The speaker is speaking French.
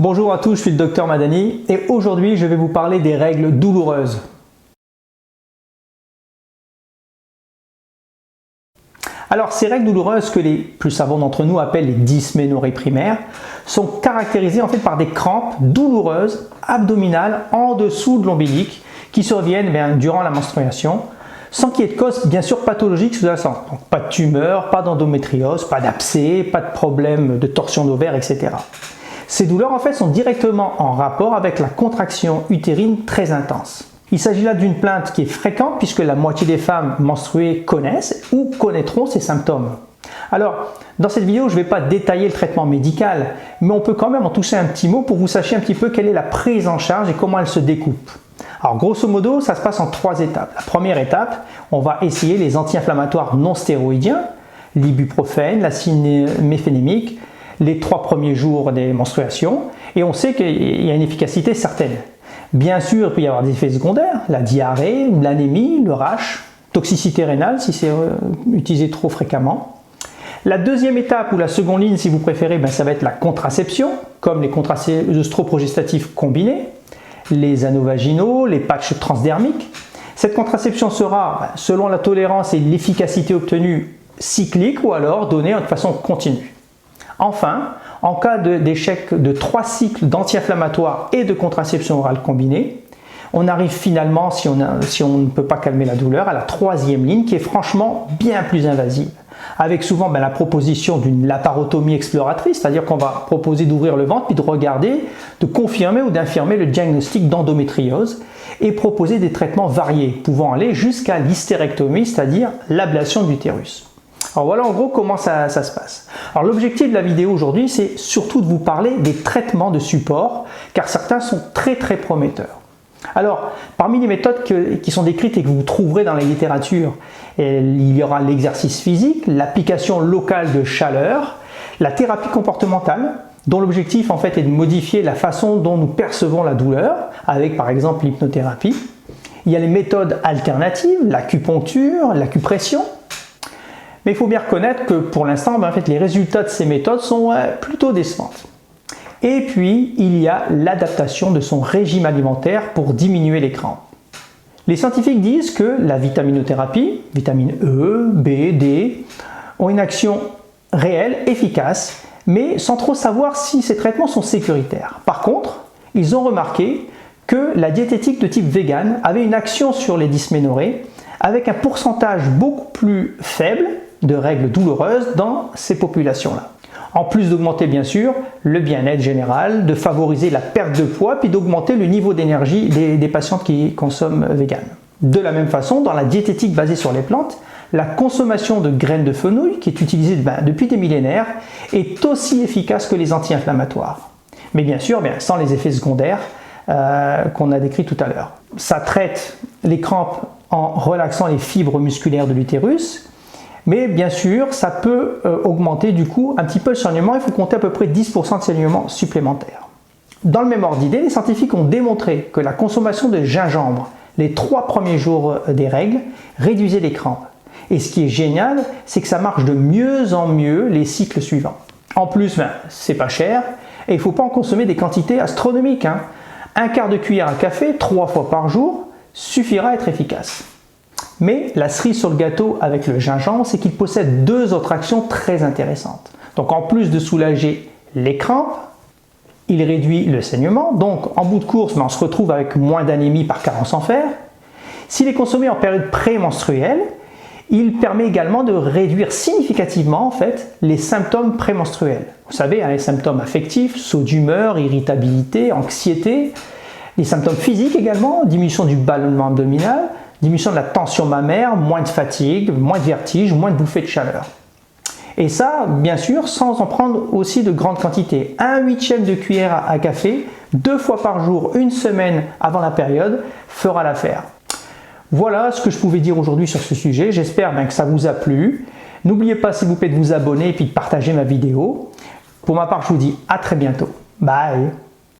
Bonjour à tous, je suis le docteur Madani et aujourd'hui je vais vous parler des règles douloureuses. Alors ces règles douloureuses que les plus savants d'entre nous appellent les dysménorrhées primaires sont caractérisées en fait par des crampes douloureuses abdominales en dessous de l'ombilic qui surviennent durant la menstruation sans qu'il y ait de cause bien sûr pathologique sous-jacente. Donc pas de tumeur, pas d'endométriose, pas d'abcès, pas de problème de torsion d'ovaire, etc. Ces douleurs en fait sont directement en rapport avec la contraction utérine très intense. Il s'agit là d'une plainte qui est fréquente puisque la moitié des femmes menstruées connaissent ou connaîtront ces symptômes. Alors, dans cette vidéo, je ne vais pas détailler le traitement médical, mais on peut quand même en toucher un petit mot pour que vous sachiez un petit peu quelle est la prise en charge et comment elle se découpe. Alors, grosso modo, ça se passe en 3 étapes. La première étape, on va essayer les anti-inflammatoires non stéroïdiens, l'ibuprofène, l'acide méphénémique, les 3 premiers jours des menstruations, et on sait qu'il y a une efficacité certaine. Bien sûr, il peut y avoir des effets secondaires, la diarrhée, l'anémie, le rash, toxicité rénale si c'est utilisé trop fréquemment. La deuxième étape ou la seconde ligne, si vous préférez, ça va être la contraception, comme les œstroprogestatifs combinés, les anneaux vaginaux, les patchs transdermiques. Cette contraception sera, selon la tolérance et l'efficacité obtenue, cyclique ou alors donnée de façon continue. Enfin, en cas d'échec de 3 cycles d'anti-inflammatoires et de contraception orale combinée, on arrive finalement, si on ne peut pas calmer la douleur, à la 3e ligne qui est franchement bien plus invasive, avec souvent la proposition d'une laparotomie exploratrice, c'est-à-dire qu'on va proposer d'ouvrir le ventre puis de regarder, de confirmer ou d'infirmer le diagnostic d'endométriose et proposer des traitements variés, pouvant aller jusqu'à l'hystérectomie, c'est-à-dire l'ablation de l'utérus. Alors voilà en gros comment ça se passe. Alors l'objectif de la vidéo aujourd'hui, c'est surtout de vous parler des traitements de support, car certains sont très prometteurs. Alors, parmi les méthodes qui sont décrites et que vous trouverez dans la littérature, il y aura l'exercice physique, l'application locale de chaleur, la thérapie comportementale, dont l'objectif en fait est de modifier la façon dont nous percevons la douleur, avec par exemple l'hypnothérapie. Il y a les méthodes alternatives, l'acupuncture, l'acupression. Mais il faut bien reconnaître que pour l'instant, en fait, les résultats de ces méthodes sont plutôt décevants. Et puis, il y a l'adaptation de son régime alimentaire pour diminuer les crampes. Les scientifiques disent que la vitaminothérapie, vitamine E, B, D, ont une action réelle, efficace, mais sans trop savoir si ces traitements sont sécuritaires. Par contre, ils ont remarqué que la diététique de type vegan avait une action sur les dysménorrhées avec un pourcentage beaucoup plus faible de règles douloureuses dans ces populations-là. En plus d'augmenter bien sûr le bien-être général, de favoriser la perte de poids, puis d'augmenter le niveau d'énergie des patientes qui consomment vegan. De la même façon, dans la diététique basée sur les plantes, la consommation de graines de fenouil, qui est utilisée depuis des millénaires, est aussi efficace que les anti-inflammatoires. Mais bien sûr, sans les effets secondaires qu'on a décrits tout à l'heure. Ça traite les crampes en relaxant les fibres musculaires de l'utérus, mais bien sûr, ça peut augmenter du coup un petit peu le saignement. Il faut compter à peu près 10% de saignement supplémentaire. Dans le même ordre d'idée, les scientifiques ont démontré que la consommation de gingembre les 3 premiers jours des règles réduisait les crampes. Et ce qui est génial, c'est que ça marche de mieux en mieux les cycles suivants. En plus, c'est pas cher et il ne faut pas en consommer des quantités astronomiques. Un quart de cuillère à café 3 fois par jour suffira à être efficace. Mais la cerise sur le gâteau avec le gingembre, c'est qu'il possède 2 autres actions très intéressantes. Donc en plus de soulager les crampes, il réduit le saignement. Donc en bout de course, on se retrouve avec moins d'anémie par carence en fer. S'il est consommé en période prémenstruelle, il permet également de réduire significativement en fait, les symptômes prémenstruels. Vous savez, les symptômes affectifs, saut d'humeur, irritabilité, anxiété, les symptômes physiques également, diminution du ballonnement abdominal, diminution de la tension mammaire, moins de fatigue, moins de vertige, moins de bouffées de chaleur. Et ça, bien sûr, sans en prendre aussi de grandes quantités. 1/8 de cuillère à café, 2 fois par jour, 1 semaine avant la période, fera l'affaire. Voilà ce que je pouvais dire aujourd'hui sur ce sujet. J'espère que ça vous a plu. N'oubliez pas, s'il vous plaît, de vous abonner et puis de partager ma vidéo. Pour ma part, je vous dis à très bientôt. Bye!